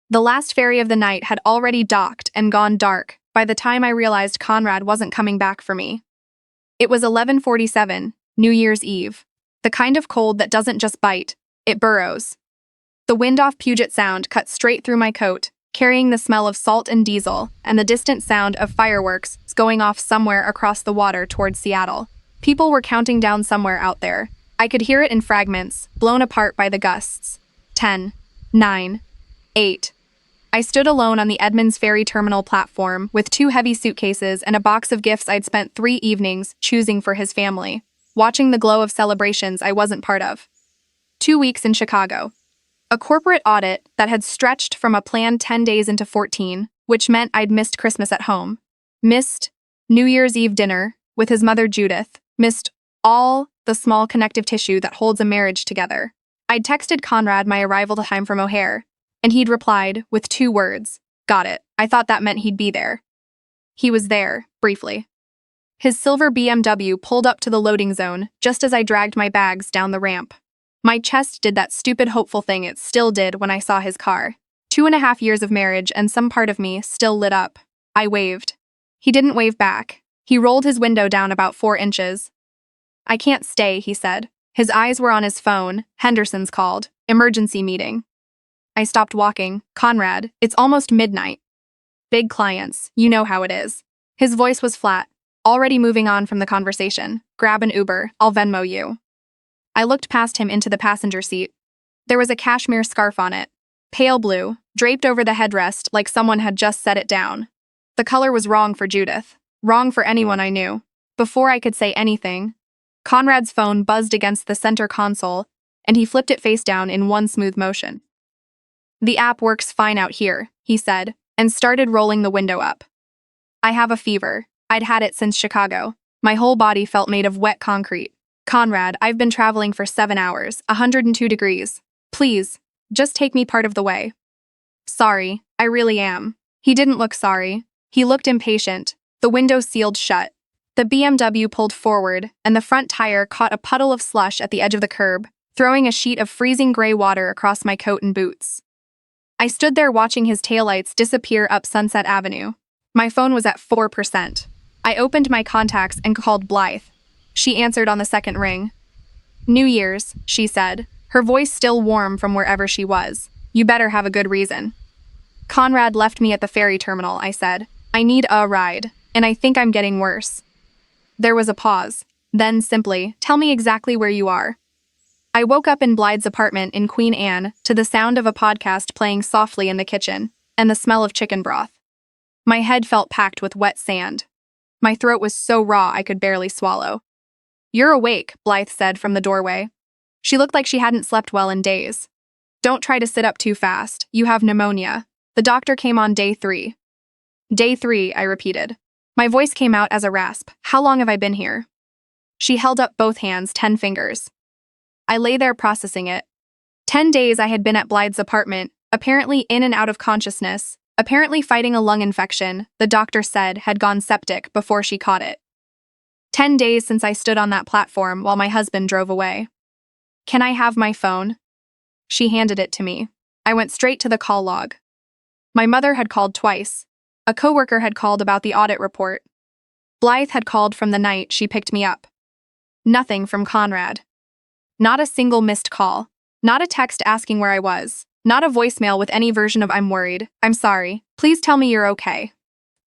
The last ferry of the night had already docked and gone dark by the time I realized Conrad wasn't coming back for me. It was 11:47, New Year's Eve. The kind of cold that doesn't just bite, it burrows. The wind off Puget Sound cut straight through my coat, carrying the smell of salt and diesel and the distant sound of fireworks going off somewhere across the water towards Seattle. People were counting down somewhere out there. I could hear it in fragments, blown apart by the gusts. 10, 9, 8. I stood alone on the Edmonds Ferry Terminal platform with 2 heavy suitcases and a box of gifts I'd spent 3 evenings choosing for his family, watching the glow of celebrations I wasn't part of. 2 weeks in Chicago. A corporate audit that had stretched from a planned 10 days into 14, which meant I'd missed Christmas at home. Missed New Year's Eve dinner with his mother Judith. Missed all the small connective tissue that holds a marriage together. I'd texted Conrad my arrival time from O'Hare, and he'd replied with 2 words, "Got it." I thought that meant he'd be there. He was there, briefly. His silver BMW pulled up to the loading zone just as I dragged my bags down the ramp. My chest did that stupid hopeful thing it still did when I saw his car. 2.5 years of marriage and some part of me still lit up. I waved. He didn't wave back. He rolled his window down about 4 inches. "I can't stay," he said. His eyes were on his phone. Henderson's called. Emergency meeting. I stopped walking. "Conrad, it's almost midnight." "Big clients, you know how it is." His voice was flat, already moving on from the conversation. "Grab an Uber, I'll Venmo you." I looked past him into the passenger seat. There was a cashmere scarf on it, pale blue, draped over the headrest like someone had just set it down. The color was wrong for Judith, wrong for anyone I knew. Before I could say anything, Conrad's phone buzzed against the center console, and he flipped it face down in one smooth motion. "The app works fine out here," he said, and started rolling the window up. "I have a fever. I'd had it since Chicago. My whole body felt made of wet concrete. Conrad, I've been traveling for 7 hours, 102 degrees. Please, just take me part of the way." "Sorry, I really am." He didn't look sorry. He looked impatient. The window sealed shut. The BMW pulled forward, and the front tire caught a puddle of slush at the edge of the curb, throwing a sheet of freezing gray water across my coat and boots. I stood there watching his taillights disappear up Sunset Avenue. My phone was at 4%. I opened my contacts and called Blythe. She answered on the second ring. "New Year's," she said, her voice still warm from wherever she was. "You better have a good reason." "Conrad left me at the ferry terminal," I said. "I need a ride, and I think I'm getting worse." There was a pause. Then simply, "Tell me exactly where you are." I woke up in Blythe's apartment in Queen Anne to the sound of a podcast playing softly in the kitchen, and the smell of chicken broth. My head felt packed with wet sand. My throat was so raw I could barely swallow. "You're awake," Blythe said from the doorway. She looked like she hadn't slept well in days. "Don't try to sit up too fast. You have pneumonia. The doctor came on day 3. "Day 3, I repeated. My voice came out as a rasp. "How long have I been here?" She held up both hands, 10 fingers. I lay there processing it. 10 days I had been at Blythe's apartment, apparently in and out of consciousness, apparently fighting a lung infection the doctor said had gone septic before she caught it. 10 days since I stood on that platform while my husband drove away. "Can I have my phone?" She handed it to me. I went straight to the call log. My mother had called twice. A coworker had called about the audit report. Blythe had called from the night she picked me up. Nothing from Conrad. Not a single missed call. Not a text asking where I was. Not a voicemail with any version of "I'm worried, I'm sorry, please tell me you're okay."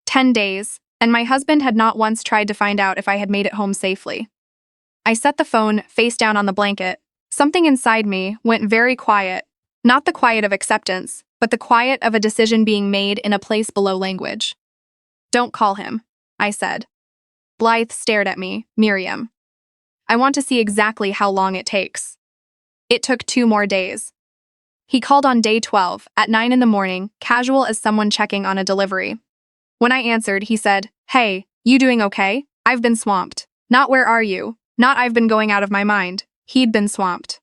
10 days, and my husband had not once tried to find out if I had made it home safely. I set the phone face down on the blanket. Something inside me went very quiet. Not the quiet of acceptance, but the quiet of a decision being made in a place below language. "Don't call him," I said. Blythe stared at me. "Miriam, I want to see exactly how long it takes." It took 2 more days. He called on day 12, at 9 in the morning, casual as someone checking on a delivery. When I answered, he said, "Hey, you doing okay? I've been swamped." Not "where are you?" Not "I've been going out of my mind." He'd been swamped.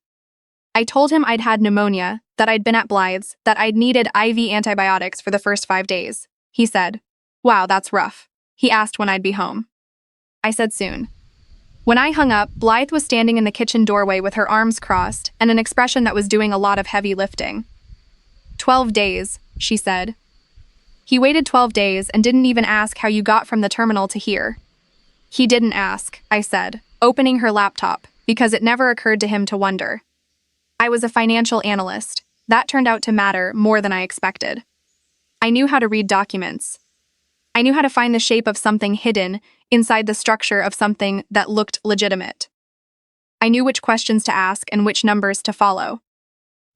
I told him I'd had pneumonia, that I'd been at Blythe's, that I'd needed IV antibiotics for the first 5 days. He said, "Wow, that's rough." He asked when I'd be home. I said soon. When I hung up, Blythe was standing in the kitchen doorway with her arms crossed and an expression that was doing a lot of heavy lifting. 12 days, she said. He waited 12 days and didn't even ask how you got from the terminal to here. He didn't ask, I said, opening her laptop, because it never occurred to him to wonder. I was a financial analyst. That turned out to matter more than I expected. I knew how to read documents. I knew how to find the shape of something hidden inside the structure of something that looked legitimate. I knew which questions to ask and which numbers to follow.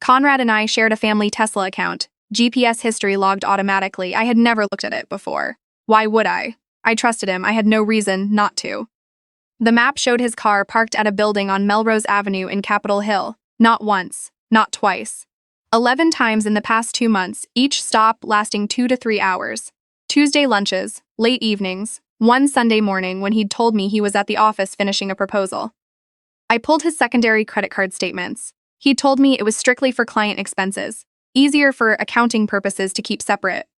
Conrad and I shared a family Tesla account, GPS history logged automatically. I had never looked at it before. Why would I? I trusted him. I had no reason not to. The map showed his car parked at a building on Melrose Avenue in Capitol Hill. Not once, not twice. 11 times in the past 2 months, each stop lasting 2 to 3 hours. Tuesday lunches, late evenings, one Sunday morning when he'd told me he was at the office finishing a proposal. I pulled his secondary credit card statements. He told me it was strictly for client expenses, easier for accounting purposes to keep separate.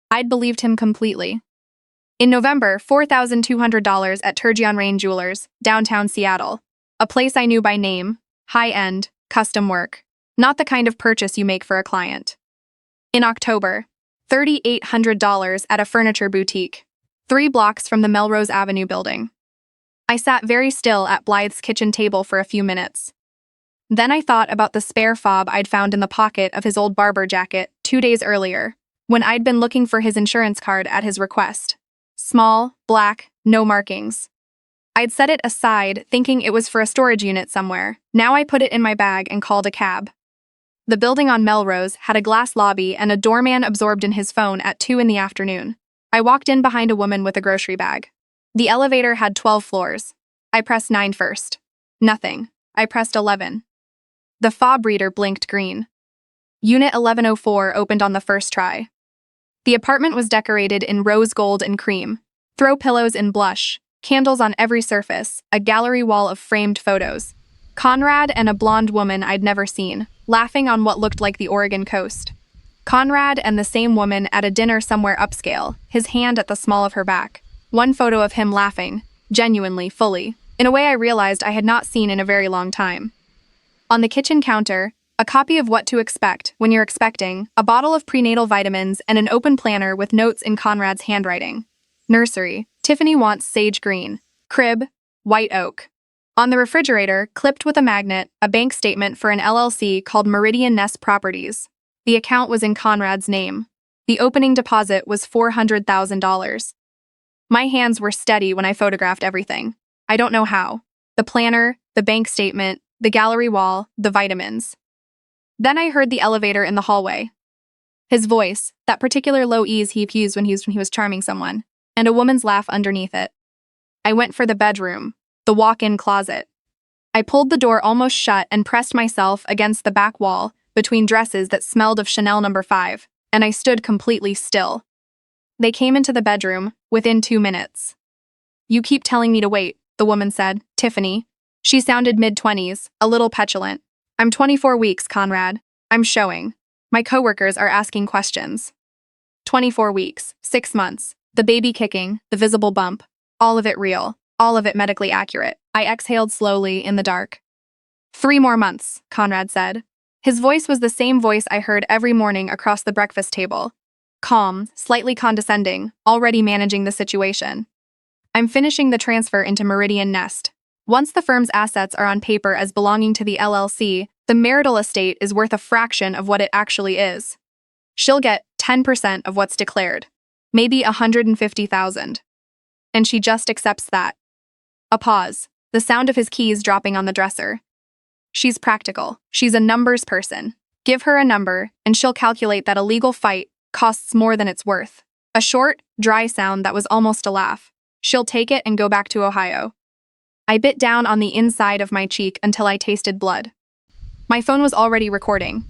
I'd believed him completely. In November, $4,200 at Turgeon Rain Jewelers, downtown Seattle. A place I knew by name, high-end, custom work. Not the kind of purchase you make for a client. In October, $3,800 at a furniture boutique, 3 blocks from the Melrose Avenue building. I sat very still at Blythe's kitchen table for a few minutes. Then I thought about the spare fob I'd found in the pocket of his old barber jacket 2 days earlier, when I'd been looking for his insurance card at his request. Small, black, no markings. I'd set it aside, thinking it was for a storage unit somewhere. Now I put it in my bag and called a cab. The building on Melrose had a glass lobby and a doorman absorbed in his phone at 2 in the afternoon. I walked in behind a woman with a grocery bag. The elevator had 12 floors. I pressed 9 first. Nothing. I pressed 11. The fob reader blinked green. Unit 1104 opened on the first try. The apartment was decorated in rose gold and cream, throw pillows in blush, candles on every surface, a gallery wall of framed photos. Conrad and a blonde woman I'd never seen, laughing on what looked like the Oregon coast. Conrad and the same woman at a dinner somewhere upscale, his hand at the small of her back. One photo of him laughing, genuinely, fully, in a way I realized I had not seen in a very long time. On the kitchen counter, a copy of What to Expect When You're Expecting, a bottle of prenatal vitamins, and an open planner with notes in Conrad's handwriting. Nursery, Tiffany wants sage green. Crib, white oak. On the refrigerator, clipped with a magnet, a bank statement for an LLC called Meridian Nest Properties. The account was in Conrad's name. The opening deposit was $400,000. My hands were steady when I photographed everything. I don't know how. The planner, the bank statement, the gallery wall, the vitamins. Then I heard the elevator in the hallway. His voice, that particular low ease he used when he was charming someone, and a woman's laugh underneath it. I went for the bedroom, the walk-in closet. I pulled the door almost shut and pressed myself against the back wall between dresses that smelled of Chanel No. 5, and I stood completely still. They came into the bedroom within 2 minutes. You keep telling me to wait, the woman said, Tiffany. She sounded mid-20s, a little petulant. I'm 24 weeks, Conrad. I'm showing. My coworkers are asking questions. 24 weeks, 6 months, the baby kicking, the visible bump, all of it real, all of it medically accurate. I exhaled slowly in the dark. 3 more months, Conrad said. His voice was the same voice I heard every morning across the breakfast table. Calm, slightly condescending, already managing the situation. I'm finishing the transfer into Meridian Nest. Once the firm's assets are on paper as belonging to the LLC, the marital estate is worth a fraction of what it actually is. She'll get 10% of what's declared, maybe $150,000. And she just accepts that. A pause, the sound of his keys dropping on the dresser. She's practical. She's a numbers person. Give her a number, and she'll calculate that a legal fight costs more than it's worth. A short, dry sound that was almost a laugh. She'll take it and go back to Ohio. I bit down on the inside of my cheek until I tasted blood. My phone was already recording.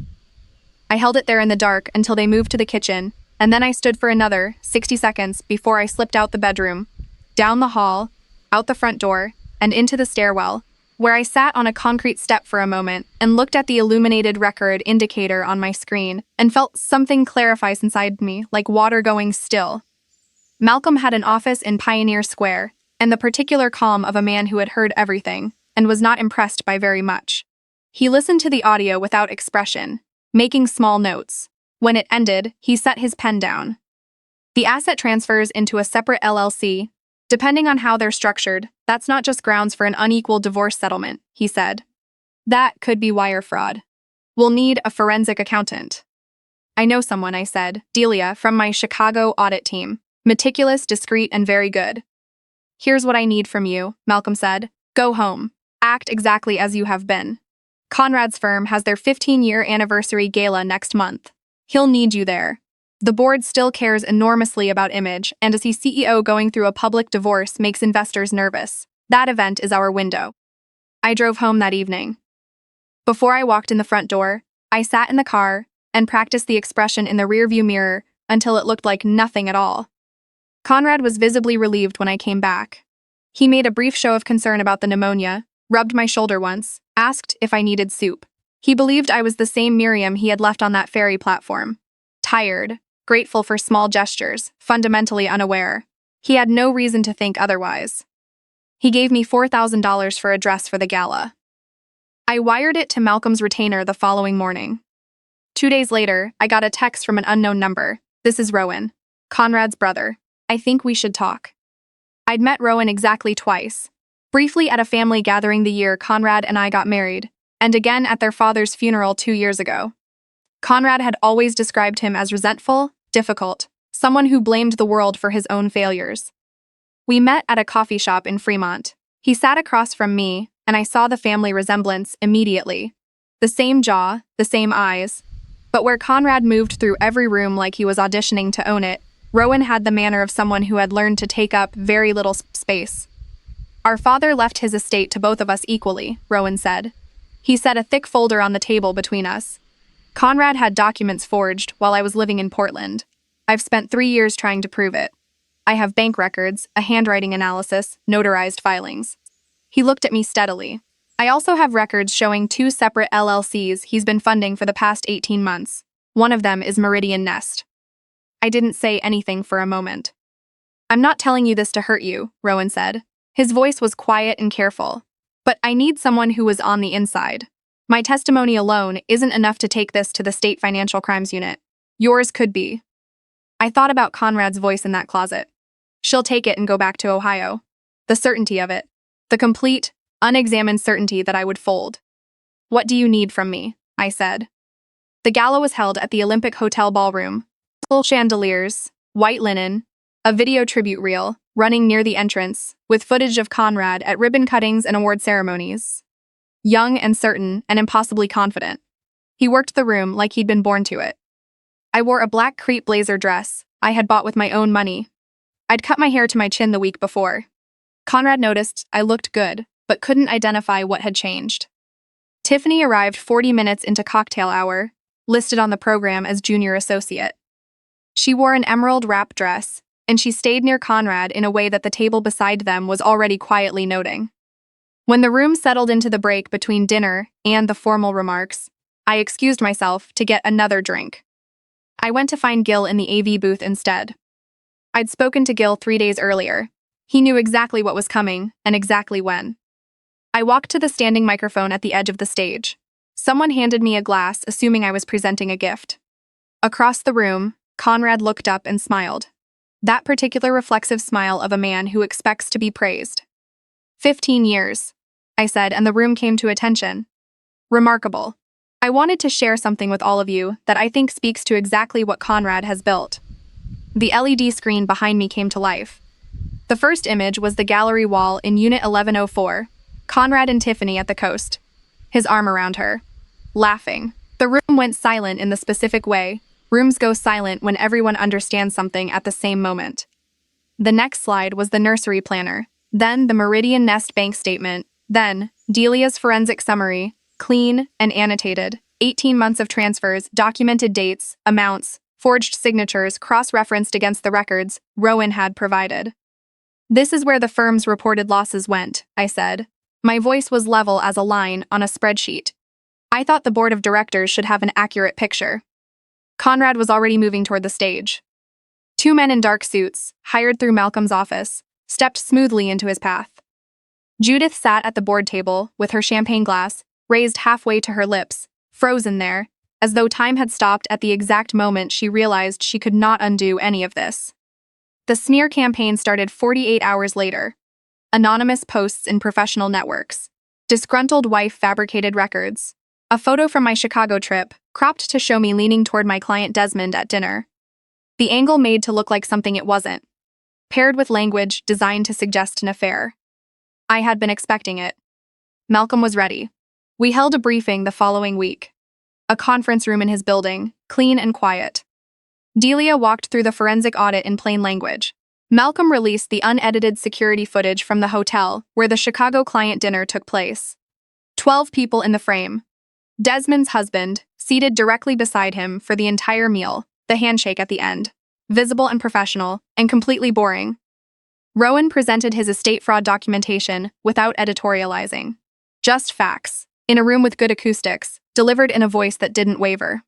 I held it there in the dark until they moved to the kitchen, and then I stood for another 60 seconds before I slipped out the bedroom, down the hall, out the front door, and into the stairwell, where I sat on a concrete step for a moment and looked at the illuminated record indicator on my screen and felt something clarify inside me, like water going still. Malcolm had an office in Pioneer Square, and the particular calm of a man who had heard everything and was not impressed by very much. He listened to the audio without expression, making small notes. When it ended, he set his pen down. The asset transfers into a separate LLC. Depending on how they're structured, that's not just grounds for an unequal divorce settlement, he said. That could be wire fraud. We'll need a forensic accountant. I know someone, I said, Delia, from my Chicago audit team. Meticulous, discreet, and very good. Here's what I need from you, Malcolm said. Go home. Act exactly as you have been. Conrad's firm has their 15-year anniversary gala next month. He'll need you there. The board still cares enormously about image, and as CEO going through a public divorce makes investors nervous. That event is our window. I drove home that evening. Before I walked in the front door, I sat in the car and practiced the expression in the rearview mirror until it looked like nothing at all. Conrad was visibly relieved when I came back. He made a brief show of concern about the pneumonia, rubbed my shoulder once, asked if I needed soup. He believed I was the same Miriam he had left on that ferry platform. Tired, grateful for small gestures, fundamentally unaware. He had no reason to think otherwise. He gave me $4,000 for a dress for the gala. I wired it to Malcolm's retainer the following morning. 2 days later, I got a text from an unknown number. This is Rowan, Conrad's brother. I think we should talk. I'd met Rowan exactly twice. Briefly at a family gathering the year Conrad and I got married, and again at their father's funeral 2 years ago. Conrad had always described him as resentful, difficult, someone who blamed the world for his own failures. We met at a coffee shop in Fremont. He sat across from me, and I saw the family resemblance immediately. The same jaw, the same eyes. But where Conrad moved through every room like he was auditioning to own it, Rowan had the manner of someone who had learned to take up very little space. Our father left his estate to both of us equally, Rowan said. He set a thick folder on the table between us. Conrad had documents forged while I was living in Portland. I've spent 3 years trying to prove it. I have bank records, a handwriting analysis, notarized filings. He looked at me steadily. I also have records showing 2 separate LLCs he's been funding for the past 18 months. One of them is Meridian Nest. I didn't say anything for a moment. I'm not telling you this to hurt you, Rowan said. His voice was quiet and careful. But I need someone who was on the inside. My testimony alone isn't enough to take this to the State Financial Crimes Unit. Yours could be. I thought about Conrad's voice in that closet. She'll take it and go back to Ohio. The certainty of it. The complete, unexamined certainty that I would fold. What do you need from me? I said. The gala was held at the Olympic Hotel ballroom. Full chandeliers, white linen, a video tribute reel running near the entrance, with footage of Conrad at ribbon cuttings and award ceremonies. Young and certain and impossibly confident. He worked the room like he'd been born to it. I wore a black crepe blazer dress I had bought with my own money. I'd cut my hair to my chin the week before. Conrad noticed I looked good, but couldn't identify what had changed. Tiffany arrived 40 minutes into cocktail hour, listed on the program as junior associate. She wore an emerald wrap dress, and she stayed near Conrad in a way that the table beside them was already quietly noting. When the room settled into the break between dinner and the formal remarks, I excused myself to get another drink. I went to find Gil in the AV booth instead. I'd spoken to Gil 3 days earlier. He knew exactly what was coming and exactly when. I walked to the standing microphone at the edge of the stage. Someone handed me a glass, assuming I was presenting a gift. Across the room, Conrad looked up and smiled. That particular reflexive smile of a man who expects to be praised. 15 years, I said, and the room came to attention. Remarkable. I wanted to share something with all of you that I think speaks to exactly what Conrad has built. The LED screen behind me came to life. The first image was the gallery wall in Unit 1104, Conrad and Tiffany at the coast, his arm around her, laughing. The room went silent in the specific way. Rooms go silent when everyone understands something at the same moment. The next slide was the nursery planner, then the Meridian Nest bank statement, then Delia's forensic summary, clean and annotated, 18 months of transfers, documented dates, amounts, forged signatures cross-referenced against the records Rowan had provided. This is where the firm's reported losses went, I said. My voice was level as a line on a spreadsheet. I thought the board of directors should have an accurate picture. Conrad was already moving toward the stage. 2 men in dark suits, hired through Malcolm's office, stepped smoothly into his path. Judith sat at the board table with her champagne glass raised halfway to her lips, frozen there, as though time had stopped at the exact moment she realized she could not undo any of this. The smear campaign started 48 hours later. Anonymous posts in professional networks. Disgruntled wife fabricated records. A photo from my Chicago trip, cropped to show me leaning toward my client Desmond at dinner. The angle made to look like something it wasn't. Paired with language designed to suggest an affair. I had been expecting it. Malcolm was ready. We held a briefing the following week. A conference room in his building, clean and quiet. Delia walked through the forensic audit in plain language. Malcolm released the unedited security footage from the hotel where the Chicago client dinner took place. 12 people in the frame. Desmond's husband, seated directly beside him for the entire meal, the handshake at the end. Visible and professional, and completely boring. Rowan presented his estate fraud documentation without editorializing. Just facts, in a room with good acoustics, delivered in a voice that didn't waver.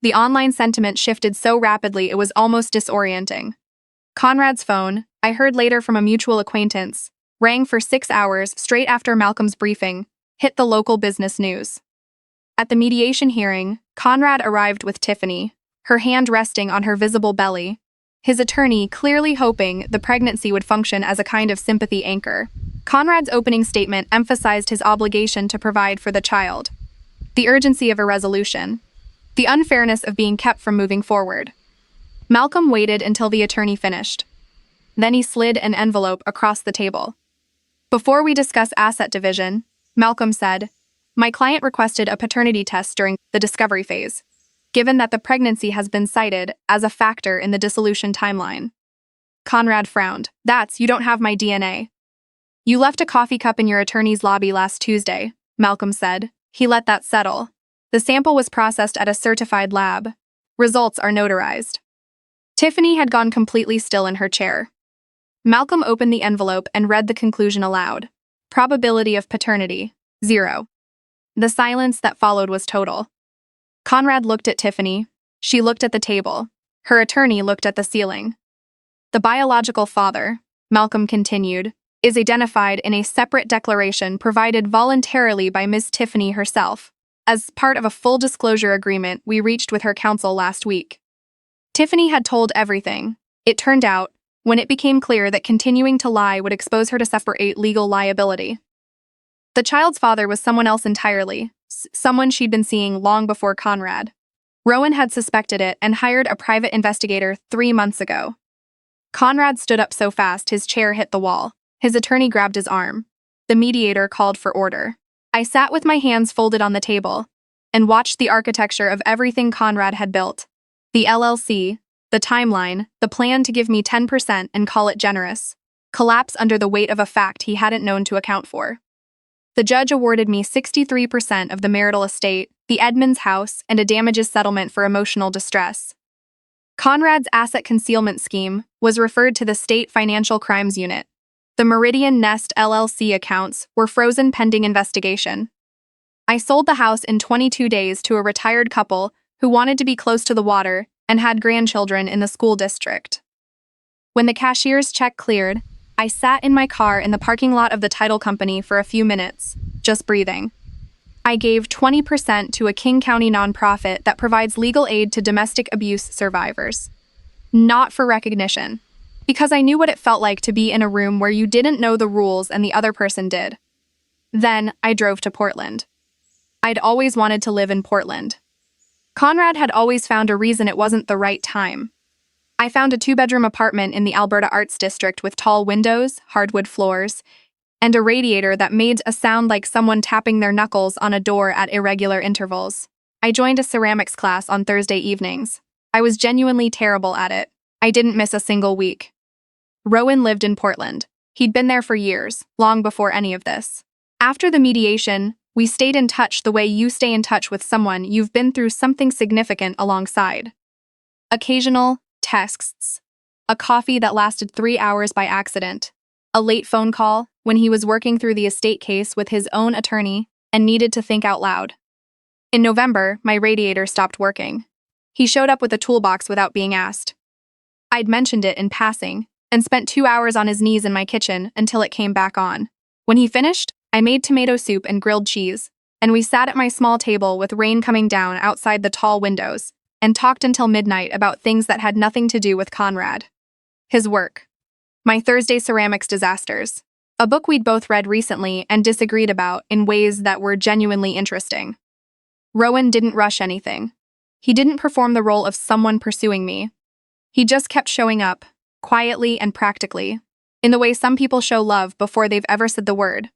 The online sentiment shifted so rapidly it was almost disorienting. Conrad's phone, I heard later from a mutual acquaintance, rang for 6 hours straight after Malcolm's briefing, hit the local business news. At the mediation hearing, Conrad arrived with Tiffany, her hand resting on her visible belly, his attorney clearly hoping the pregnancy would function as a kind of sympathy anchor. Conrad's opening statement emphasized his obligation to provide for the child, the urgency of a resolution, the unfairness of being kept from moving forward. Malcolm waited until the attorney finished. Then he slid an envelope across the table. Before we discuss asset division, Malcolm said, my client requested a paternity test during the discovery phase, given that the pregnancy has been cited as a factor in the dissolution timeline. Conrad frowned. You don't have my DNA. You left a coffee cup in your attorney's lobby last Tuesday, Malcolm said. He let that settle. The sample was processed at a certified lab. Results are notarized. Tiffany had gone completely still in her chair. Malcolm opened the envelope and read the conclusion aloud. Probability of paternity, 0. The silence that followed was total. Conrad looked at Tiffany. She looked at the table. Her attorney looked at the ceiling. The biological father, Malcolm continued, is identified in a separate declaration provided voluntarily by Ms. Tiffany herself, as part of a full disclosure agreement we reached with her counsel last week. Tiffany had told everything. It turned out, when it became clear that continuing to lie would expose her to separate legal liability. The child's father was someone else entirely, someone she'd been seeing long before Conrad. Rowan had suspected it and hired a private investigator 3 months ago. Conrad stood up so fast his chair hit the wall. His attorney grabbed his arm. The mediator called for order. I sat with my hands folded on the table and watched the architecture of everything Conrad had built. The LLC, the timeline, the plan to give me 10% and call it generous, collapse under the weight of a fact he hadn't known to account for. The judge awarded me 63% of the marital estate, the Edmonds house, and a damages settlement for emotional distress. Conrad's asset concealment scheme was referred to the State Financial Crimes Unit. The Meridian Nest LLC accounts were frozen pending investigation. I sold the house in 22 days to a retired couple who wanted to be close to the water and had grandchildren in the school district. When the cashier's check cleared, I sat in my car in the parking lot of the title company for a few minutes, just breathing. I gave 20% to a King County nonprofit that provides legal aid to domestic abuse survivors. Not for recognition, because I knew what it felt like to be in a room where you didn't know the rules and the other person did. Then I drove to Portland. I'd always wanted to live in Portland. Conrad had always found a reason it wasn't the right time. I found a 2-bedroom apartment in the Alberta Arts District with tall windows, hardwood floors, and a radiator that made a sound like someone tapping their knuckles on a door at irregular intervals. I joined a ceramics class on Thursday evenings. I was genuinely terrible at it. I didn't miss a single week. Rowan lived in Portland. He'd been there for years, long before any of this. After the mediation, we stayed in touch the way you stay in touch with someone you've been through something significant alongside. Occasional texts, a coffee that lasted 3 hours by accident, a late phone call when he was working through the estate case with his own attorney and needed to think out loud. In November, my radiator stopped working. He showed up with a toolbox without being asked. I'd mentioned it in passing and spent 2 hours on his knees in my kitchen until it came back on. When he finished, I made tomato soup and grilled cheese, and we sat at my small table with rain coming down outside the tall windows, and talked until midnight about things that had nothing to do with Conrad. His work. My Thursday ceramics disasters. A book we'd both read recently and disagreed about in ways that were genuinely interesting. Rowan didn't rush anything. He didn't perform the role of someone pursuing me. He just kept showing up, quietly and practically, in the way some people show love before they've ever said the word.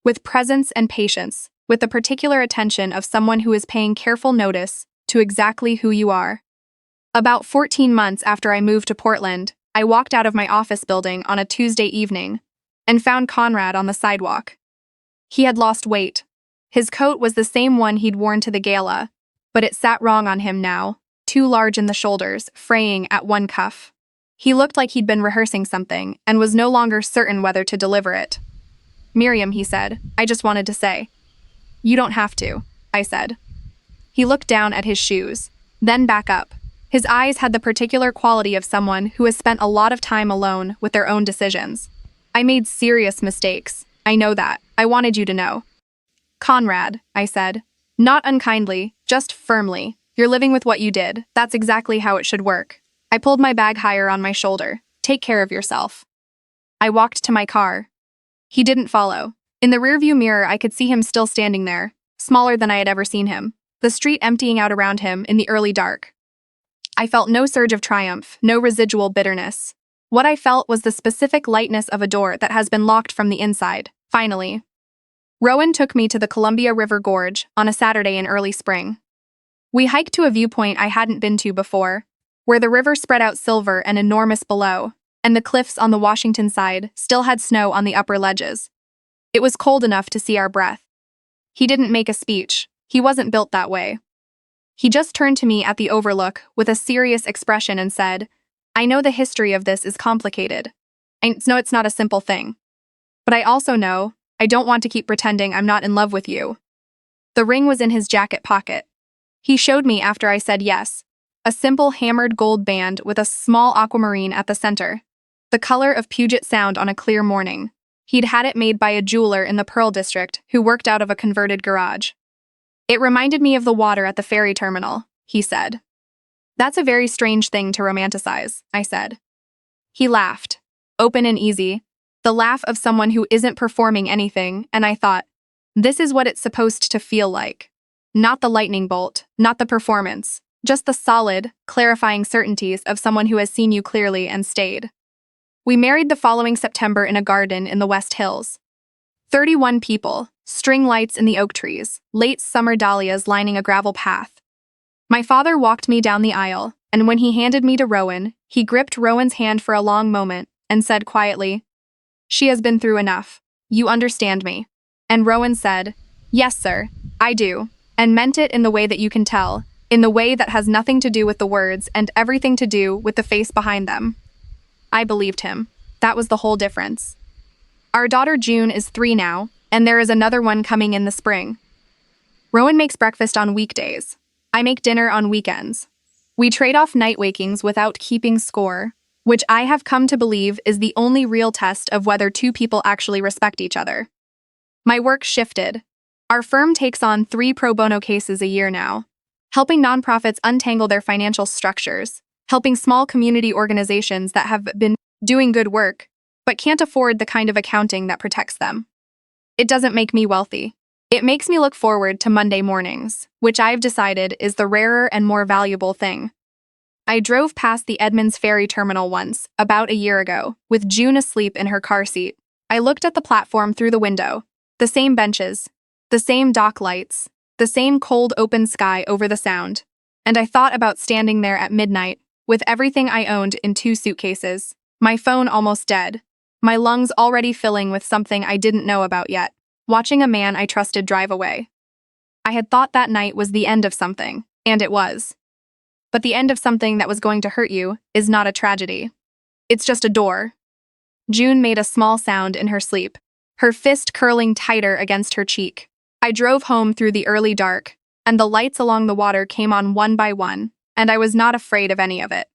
With presence and patience, with the particular attention of someone who is paying careful notice to exactly who you are. About 14 months after I moved to Portland, I walked out of my office building on a Tuesday evening and found Conrad on the sidewalk. He had lost weight. His coat was the same one he'd worn to the gala, but it sat wrong on him now, too large in the shoulders, fraying at one cuff. He looked like he'd been rehearsing something and was no longer certain whether to deliver it. "Miriam," he said, "I just wanted to say." "You don't have to," I said. He looked down at his shoes, then back up. His eyes had the particular quality of someone who has spent a lot of time alone with their own decisions. "I made serious mistakes. I know that. I wanted you to know." "Conrad," I said. Not unkindly, just firmly. "You're living with what you did. That's exactly how it should work." I pulled my bag higher on my shoulder. "Take care of yourself." I walked to my car. He didn't follow. In the rearview mirror, I could see him still standing there, smaller than I had ever seen him, the street emptying out around him in the early dark. I felt no surge of triumph, no residual bitterness. What I felt was the specific lightness of a door that has been locked from the inside, finally. Rowan took me to the Columbia River Gorge on a Saturday in early spring. We hiked to a viewpoint I hadn't been to before, where the river spread out silver and enormous below, and the cliffs on the Washington side still had snow on the upper ledges. It was cold enough to see our breath. He didn't make a speech. He wasn't built that way. He just turned to me at the overlook with a serious expression and said, "I know the history of this is complicated. I know it's not a simple thing. But I also know I don't want to keep pretending I'm not in love with you." The ring was in his jacket pocket. He showed me after I said yes, a simple hammered gold band with a small aquamarine at the center, the color of Puget Sound on a clear morning. He'd had it made by a jeweler in the Pearl District who worked out of a converted garage. "It reminded me of the water at the ferry terminal," he said. "That's a very strange thing to romanticize," I said. He laughed, open and easy, the laugh of someone who isn't performing anything, and I thought, this is what it's supposed to feel like. Not the lightning bolt, not the performance, just the solid, clarifying certainties of someone who has seen you clearly and stayed. We married the following September in a garden in the West Hills. 31 people, string lights in the oak trees, late summer dahlias lining a gravel path. My father walked me down the aisle, and when he handed me to Rowan, he gripped Rowan's hand for a long moment and said quietly, "She has been through enough. You understand me." And Rowan said, "Yes, sir, I do," and meant it in the way that you can tell, in the way that has nothing to do with the words and everything to do with the face behind them. I believed him. That was the whole difference. Our daughter June is 3 now, and there is another one coming in the spring. Rowan makes breakfast on weekdays. I make dinner on weekends. We trade off night wakings without keeping score, which I have come to believe is the only real test of whether two people actually respect each other. My work shifted. Our firm takes on 3 pro bono cases a year now, helping nonprofits untangle their financial structures, helping small community organizations that have been doing good work, but can't afford the kind of accounting that protects them. It doesn't make me wealthy. It makes me look forward to Monday mornings, which I've decided is the rarer and more valuable thing. I drove past the Edmonds Ferry Terminal once, about a year ago, with June asleep in her car seat. I looked at the platform through the window. The same benches, the same dock lights, the same cold open sky over the Sound. And I thought about standing there at midnight, with everything I owned in 2 suitcases, my phone almost dead, my lungs already filling with something I didn't know about yet, watching a man I trusted drive away. I had thought that night was the end of something, and it was. But the end of something that was going to hurt you is not a tragedy. It's just a door. June made a small sound in her sleep, her fist curling tighter against her cheek. I drove home through the early dark, and the lights along the water came on one by one, and I was not afraid of any of it.